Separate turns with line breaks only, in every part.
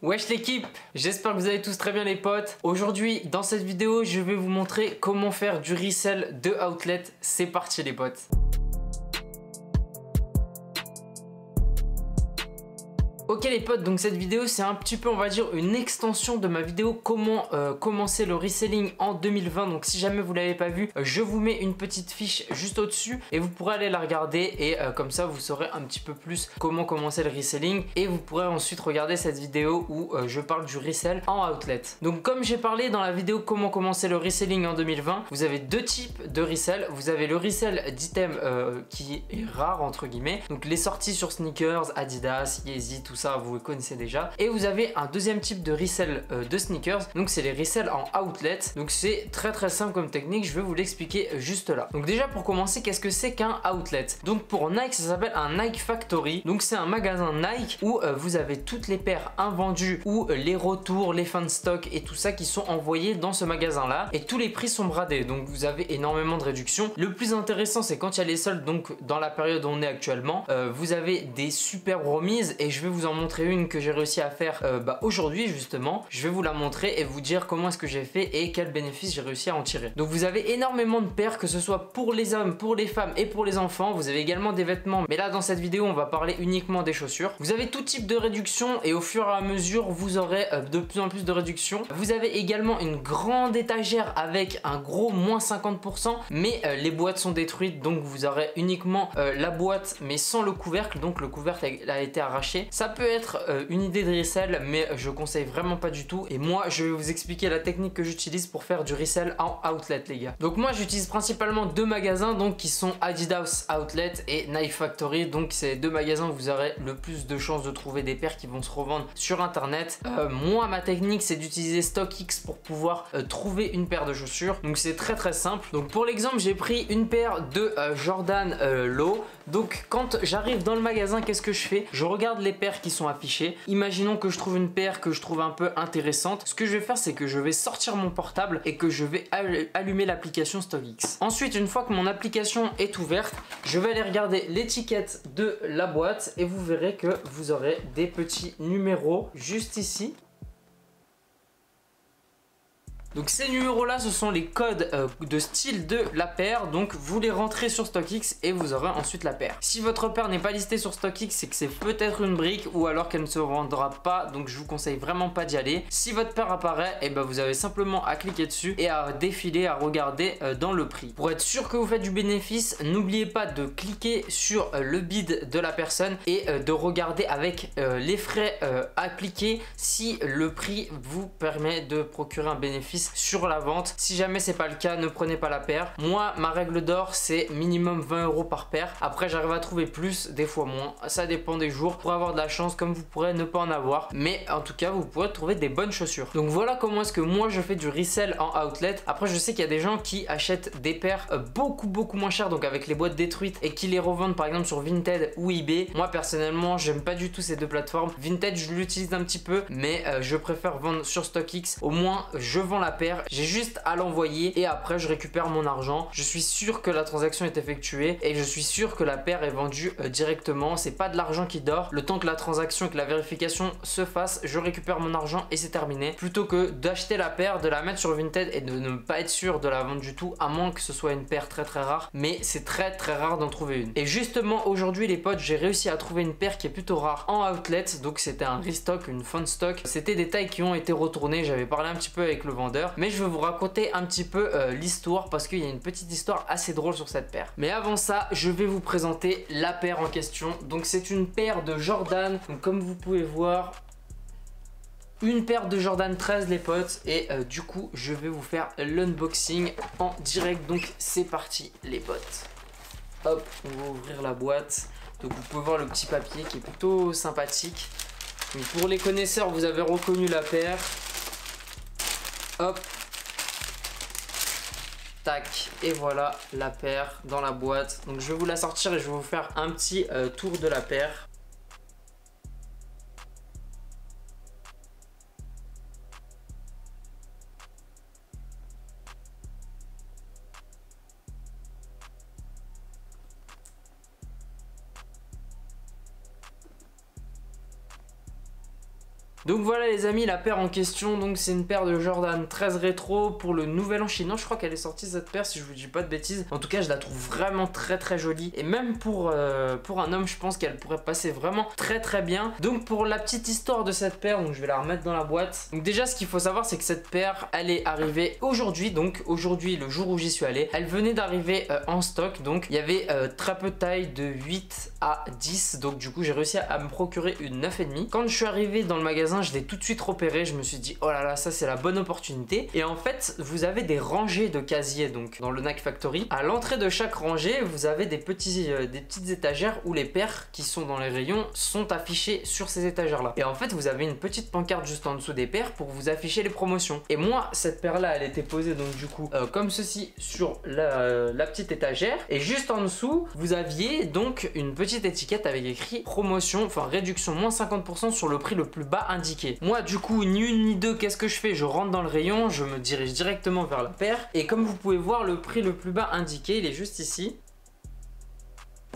Wesh l'équipe, j'espère que vous allez tous très bien les potes. Aujourd'hui dans cette vidéo je vais vous montrer comment faire du resell de outlet. C'est parti les potes. Ok les potes, donc cette vidéo c'est un petit peu on va dire une extension de ma vidéo comment commencer le reselling en 2020. Donc si jamais vous l'avez pas vu, je vous mets une petite fiche juste au dessus et vous pourrez aller la regarder et comme ça vous saurez un petit peu plus comment commencer le reselling et vous pourrez ensuite regarder cette vidéo où je parle du resell en outlet. Donc comme j'ai parlé dans la vidéo comment commencer le reselling en 2020, vous avez deux types de resell. Vous avez le resell d'items qui est rare entre guillemets, donc les sorties sur sneakers, Adidas, Yeezy, tout ça vous le connaissez déjà. Et vous avez un deuxième type de resell de sneakers, donc c'est les resell en outlet. Donc c'est très simple comme technique, je vais vous l'expliquer juste là. Donc déjà pour commencer, qu'est-ce que c'est qu'un outlet? Donc pour Nike ça s'appelle un Nike Factory, donc c'est un magasin Nike où vous avez toutes les paires invendues ou les retours, les fins de stock et tout ça qui sont envoyés dans ce magasin là et tous les prix sont bradés, donc vous avez énormément de réductions. Le plus intéressant c'est quand il y a les soldes, donc dans la période où on est actuellement, vous avez des super remises et je vais vous en montrer une que j'ai réussi à faire aujourd'hui justement. Je vais vous la montrer et vous dire comment est-ce que j'ai fait et quel bénéfice j'ai réussi à en tirer. Donc vous avez énormément de paires, que ce soit pour les hommes, pour les femmes et pour les enfants. Vous avez également des vêtements, mais là dans cette vidéo on va parler uniquement des chaussures. Vous avez tout type de réduction et au fur et à mesure vous aurez de plus en plus de réductions. Vous avez également une grande étagère avec un gros moins 50%, mais les boîtes sont détruites, donc vous aurez uniquement la boîte mais sans le couvercle, donc le couvercle a été arraché. Ça peut être une idée de resell, mais je conseille vraiment pas du tout. Et moi je vais vous expliquer la technique que j'utilise pour faire du resell en outlet les gars. Donc moi j'utilise principalement deux magasins, donc qui sont Adidas Outlet et Nike Factory. Donc c'est deux magasins où vous aurez le plus de chances de trouver des paires qui vont se revendre sur internet. Moi ma technique c'est d'utiliser StockX pour pouvoir trouver une paire de chaussures. Donc c'est très simple. Donc pour l'exemple j'ai pris une paire de Jordan Low. Donc quand j'arrive dans le magasin, qu'est-ce que je fais? Je regarde les paires qui sont affichées. Imaginons que je trouve une paire que je trouve un peu intéressante. Ce que je vais faire c'est que je vais sortir mon portable et que je vais allumer l'application StockX. Ensuite une fois que mon application est ouverte, je vais aller regarder l'étiquette de la boîte et vous verrez que vous aurez des petits numéros juste ici. Donc ces numéros là ce sont les codes de style de la paire, donc vous les rentrez sur StockX et vous aurez ensuite la paire. Si votre paire n'est pas listée sur StockX, c'est que c'est peut-être une brique ou alors qu'elle ne se vendra pas, donc je vous conseille vraiment pas d'y aller. Si votre paire apparaît, et ben vous avez simplement à cliquer dessus et à défiler, à regarder dans le prix. Pour être sûr que vous faites du bénéfice, n'oubliez pas de cliquer sur le bid de la personne et de regarder avec les frais appliqués si le prix vous permet de procurer un bénéfice sur la vente. Si jamais c'est pas le cas, ne prenez pas la paire. Moi ma règle d'or c'est minimum 20 € par paire. Après j'arrive à trouver plus, des fois moins, ça dépend des jours. Pour avoir de la chance comme vous pourrez ne pas en avoir, mais en tout cas vous pourrez trouver des bonnes chaussures. Donc voilà comment est-ce que moi je fais du resell en outlet. Après je sais qu'il y a des gens qui achètent des paires beaucoup moins chères, donc avec les boîtes détruites, et qui les revendent par exemple sur Vinted ou eBay. Moi personnellement j'aime pas du tout ces deux plateformes. Vinted je l'utilise un petit peu, mais je préfère vendre sur StockX. Au moins je vends la paire, j'ai juste à l'envoyer et après je récupère mon argent. Je suis sûr que la transaction est effectuée et je suis sûr que la paire est vendue directement. C'est pas de l'argent qui dort. Le temps que la transaction et que la vérification se fasse, je récupère mon argent et c'est terminé. Plutôt que d'acheter la paire, de la mettre sur Vinted et de ne pas être sûr de la vendre du tout, à moins que ce soit une paire très rare. Mais c'est très rare d'en trouver une. Et justement aujourd'hui les potes, j'ai réussi à trouver une paire qui est plutôt rare en outlet. Donc c'était un restock, une fun stock. C'était des tailles qui ont été retournées. J'avais parlé un petit peu avec le vendeur, mais je vais vous raconter un petit peu l'histoire parce qu'il y a une petite histoire assez drôle sur cette paire. Mais avant ça, je vais vous présenter la paire en question. Donc c'est une paire de Jordan, donc comme vous pouvez voir, une paire de Jordan 13 les potes, et du coup je vais vous faire l'unboxing en direct. Donc c'est parti les potes. Hop, on va ouvrir la boîte. Donc vous pouvez voir le petit papier qui est plutôt sympathique. Donc pour les connaisseurs, vous avez reconnu la paire. Hop, tac, et voilà la paire dans la boîte. Donc je vais vous la sortir et je vais vous faire un petit tour de la paire. Donc voilà les amis, la paire en question, donc c'est une paire de Jordan 13 rétro pour le nouvel an chinois. Je crois qu'elle est sortie cette paire si je vous dis pas de bêtises. En tout cas je la trouve vraiment très jolie. Et même pour un homme je pense qu'elle pourrait passer vraiment très bien. Donc pour la petite histoire de cette paire, donc je vais la remettre dans la boîte. Donc déjà ce qu'il faut savoir c'est que cette paire elle est arrivée aujourd'hui. Donc aujourd'hui le jour où j'y suis allé, elle venait d'arriver en stock. Donc il y avait très peu de taille de 8 à 10. Donc du coup j'ai réussi à me procurer une 9,5. Quand je suis arrivé dans le magasin, je l'ai tout de suite repéré, je me suis dit oh là là, ça c'est la bonne opportunité. Et en fait vous avez des rangées de casiers donc dans le NAC Factory. À l'entrée de chaque rangée vous avez des petites étagères où les paires qui sont dans les rayons sont affichées sur ces étagères là. Et en fait vous avez une petite pancarte juste en dessous des paires pour vous afficher les promotions. Et moi cette paire là elle était posée donc du coup comme ceci sur la petite étagère. Et juste en dessous vous aviez donc une petite étiquette avec écrit promotion, enfin réduction moins 50% sur le prix le plus bas indiqué. Moi du coup ni une ni deux, qu'est-ce que je fais? Je rentre dans le rayon, je me dirige directement vers la paire et comme vous pouvez voir le prix le plus bas indiqué il est juste ici.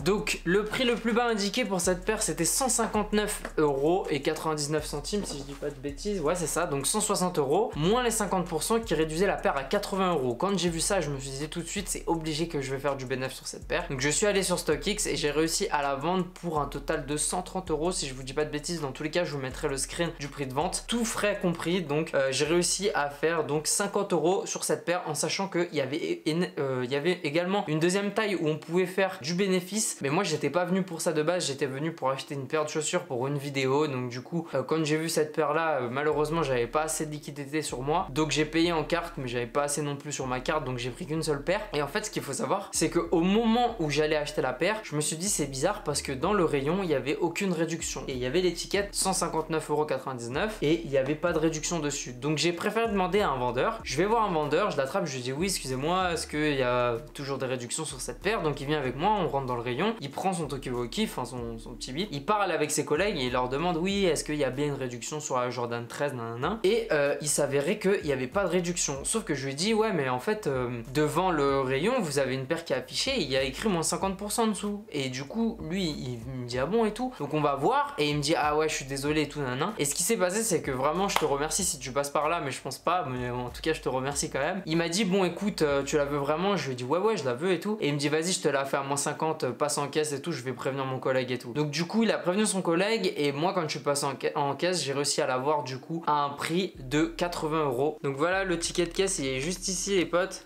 Donc le prix le plus bas indiqué pour cette paire c'était 159,99 € si je dis pas de bêtises, ouais c'est ça, donc 160 € moins les 50% qui réduisaient la paire à 80 €. Quand j'ai vu ça je me suis dit tout de suite c'est obligé que je vais faire du bénéfice sur cette paire. Donc je suis allé sur StockX et j'ai réussi à la vendre pour un total de 130 € si je vous dis pas de bêtises. Dans tous les cas je vous mettrai le screen du prix de vente, tout frais compris. Donc j'ai réussi à faire donc 50 € sur cette paire en sachant qu'il y avait également une deuxième taille où on pouvait faire du bénéfice. Mais moi j'étais pas venu pour ça de base, j'étais venu pour acheter une paire de chaussures pour une vidéo. Donc du coup quand j'ai vu cette paire là malheureusement j'avais pas assez de liquidité sur moi, donc j'ai payé en carte mais j'avais pas assez non plus sur ma carte, donc j'ai pris qu'une seule paire. Et en fait ce qu'il faut savoir c'est que au moment où j'allais acheter la paire je me suis dit c'est bizarre parce que dans le rayon il y avait aucune réduction et il y avait l'étiquette 159,99 € et il n'y avait pas de réduction dessus. Donc j'ai préféré demander à un vendeur. Je vais voir un vendeur, je l'attrape, je lui dis oui excusez-moi, est-ce qu'il y a toujours des réductions sur cette paire? Donc il vient avec moi, on rentre dans le rayon, il prend son talkie-walkie, enfin son petit bip, il parle avec ses collègues et il leur demande oui est-ce qu'il y a bien une réduction sur la Jordan 13 nanana. Et il s'avérait qu'il n'y avait pas de réduction, sauf que je lui dis ouais mais en fait devant le rayon vous avez une paire qui est affichée et il y a écrit moins 50% en dessous. Et du coup lui il me dit ah bon et tout, donc on va voir et il me dit ah ouais je suis désolé et tout nanana. Et ce qui s'est passé c'est que vraiment je te remercie si tu passes par là, mais je pense pas, mais en tout cas je te remercie quand même. Il m'a dit bon écoute tu la veux vraiment? Je lui ai dit ouais je la veux et tout, et il me dit vas-y je te la fais à moins 50, passe en caisse et tout, je vais prévenir mon collègue et tout. Donc du coup il a prévenu son collègue et moi quand je suis passé en caisse j'ai réussi à l'avoir du coup à un prix de 80 €. Donc voilà le ticket de caisse il est juste ici les potes.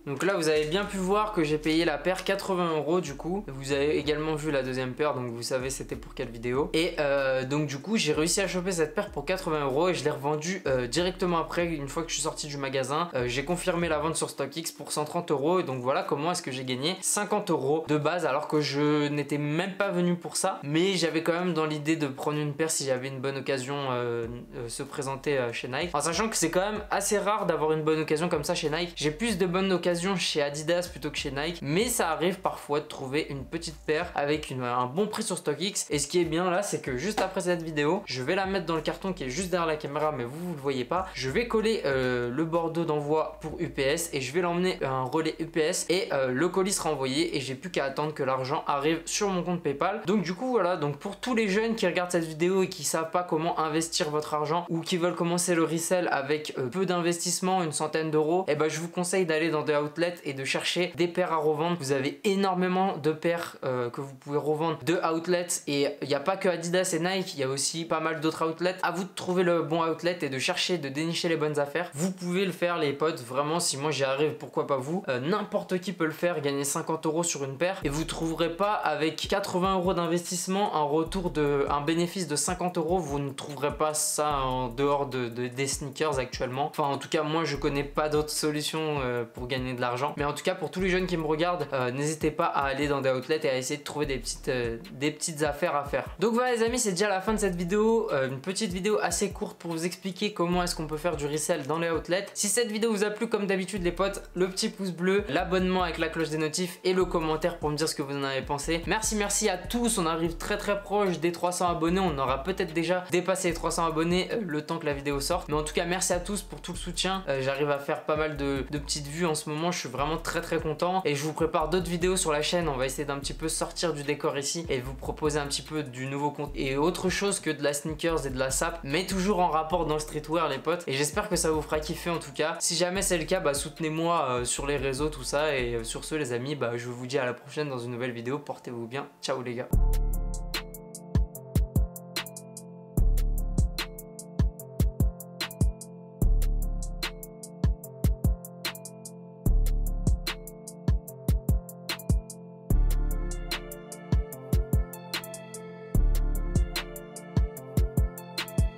Donc là vous avez bien pu voir que j'ai payé la paire 80 € du coup. Vous avez également vu la deuxième paire donc vous savez c'était pour quelle vidéo. Et donc du coup j'ai réussi à choper cette paire pour 80 € et je l'ai revendue directement après, une fois que je suis sorti du magasin. J'ai confirmé la vente sur StockX pour 130 € et donc voilà comment est-ce que j'ai gagné 50 € de base alors que je n'étais même pas venu pour ça. Mais j'avais quand même dans l'idée de prendre une paire si j'avais une bonne occasion se présenter chez Nike. En sachant que c'est quand même assez rare d'avoir une bonne occasion comme ça chez Nike. J'ai plus de bonnes occasions chez Adidas plutôt que chez Nike, mais ça arrive parfois de trouver une petite paire avec un bon prix sur StockX. Et ce qui est bien là c'est que juste après cette vidéo je vais la mettre dans le carton qui est juste derrière la caméra mais vous le voyez pas. Je vais coller le bordeaux d'envoi pour UPS et je vais l'emmener à un relais UPS et le colis sera envoyé et j'ai plus qu'à attendre que l'argent arrive sur mon compte PayPal. Donc du coup voilà, donc pour tous les jeunes qui regardent cette vidéo et qui savent pas comment investir votre argent ou qui veulent commencer le resell avec peu d'investissement, une centaine d'euros, et ben je vous conseille d'aller dans des outlets et de chercher des paires à revendre. Vous avez énormément de paires que vous pouvez revendre de outlets et il n'y a pas que Adidas et Nike, il y a aussi pas mal d'autres outlets. À vous de trouver le bon outlet et de chercher, de dénicher les bonnes affaires. Vous pouvez le faire les potes, vraiment si moi j'y arrive pourquoi pas vous. N'importe qui peut le faire, gagner 50 € sur une paire et vous trouverez pas avec 80 € d'investissement un retour un bénéfice de 50 €. Vous ne trouverez pas ça en dehors des sneakers actuellement. Enfin en tout cas moi je connais pas d'autres solutions pour gagner de l'argent. Mais en tout cas pour tous les jeunes qui me regardent, n'hésitez pas à aller dans des outlets et à essayer de trouver des petites affaires à faire. Donc voilà les amis, c'est déjà la fin de cette vidéo, une petite vidéo assez courte pour vous expliquer comment est-ce qu'on peut faire du resell dans les outlets. Si cette vidéo vous a plu, comme d'habitude les potes, le petit pouce bleu, l'abonnement avec la cloche des notifs et le commentaire pour me dire ce que vous en avez pensé. Merci à tous, on arrive très proche des 300 abonnés, on aura peut-être déjà dépassé les 300 abonnés le temps que la vidéo sorte. Mais en tout cas merci à tous pour tout le soutien, j'arrive à faire pas mal de petites vues en ce moment. moment je suis vraiment très content et je vous prépare d'autres vidéos sur la chaîne. On va essayer d'un petit peu sortir du décor ici et vous proposer un petit peu du nouveau contenu et autre chose que de la sneakers et de la sap, mais toujours en rapport dans le streetwear les potes, et j'espère que ça vous fera kiffer en tout cas. Si jamais c'est le cas, bah soutenez-moi sur les réseaux, tout ça, et sur ce les amis, bah je vous dis à la prochaine dans une nouvelle vidéo. Portez-vous bien, ciao les gars.